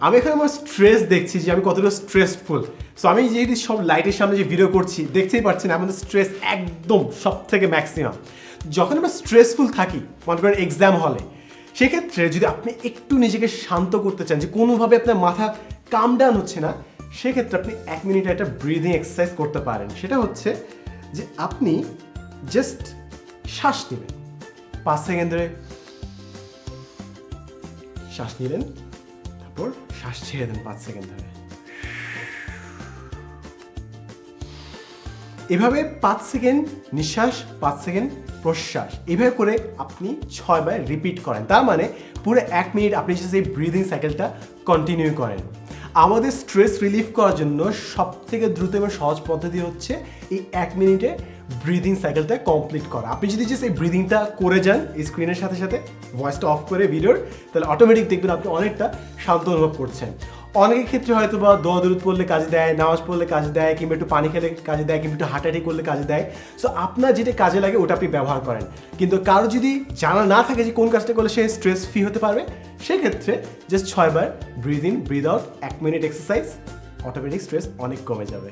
আমি এখানে আমার স্ট্রেস দেখছি যে আমি কতটা স্ট্রেসফুল। সো আমি যেহেতু সব লাইটের সামনে যে ভিডিও করছি দেখতেই পাচ্ছেন আমাদের স্ট্রেস একদম সব থেকে ম্যাক্সিমাম। যখন আমরা স্ট্রেসফুল থাকি মনে করেন এক্সাম হলে, সেক্ষেত্রে যদি আপনি একটু নিজেকে শান্ত করতে চান যে কোনোভাবে আপনার মাথা কাম ডাউন হচ্ছে না, সেক্ষেত্রে আপনি 1 মিনিট একটা ব্রিদিং এক্সারসাইজ করতে পারেন। সেটা হচ্ছে যে আপনি জাস্ট শ্বাস নেবেন 5 সেকেন্ড ধরে, শ্বাস নিলেন, তারপর শ্বাস ছেড়ে দেন 5 সেকেন্ড ধরে। এভাবে 5 সেকেন্ড নিঃশ্বাস, 5 সেকেন্ড প্রশ্বাস, এভাবে করে আপনি 6 বার রিপিট করেন। তার মানে পুরো 1 মিনিট আপনি যদি এই ব্রিদিং সাইকেলটা কন্টিনিউ করেন। আমাদের স্ট্রেস রিলিফ করার জন্য সবথেকে দ্রুত এবং সহজ পদ্ধতি হচ্ছে এই 1 মিনিটে ব্রিদিং সাইকেলটা কমপ্লিট করা। আপনি যদি জাস্ট এই ব্রিদিংটা করে যান এই স্ক্রিনের সাথে সাথে ভয়েসটা অফ করে ভিডিওর, তাহলে অটোমেটিক দেখবেন আপনি অনেকটা শান্ত অনুভব করছেন। অনেকের ক্ষেত্রে হয়তো বা দোয়া দরুদ পড়লে কাজে দেয়, নামাজ পড়লে কাজে দেয়, কিংবা একটু পানি খেলে কাজে দেয়, কিংবা একটু হাঁটাহাঁটি করলে কাজে দেয়। সো আপনার যেটা কাজে লাগে ওটা আপনি ব্যবহার করেন। কিন্তু কারো যদি জানা না থাকে যে কোন কাজটা করলে সে স্ট্রেস ফ্রি হতে পারবে, সেক্ষেত্রে just 6 bar breathe in breathe out 1 minute exercise, automatic stress অনেক কমে যাবে।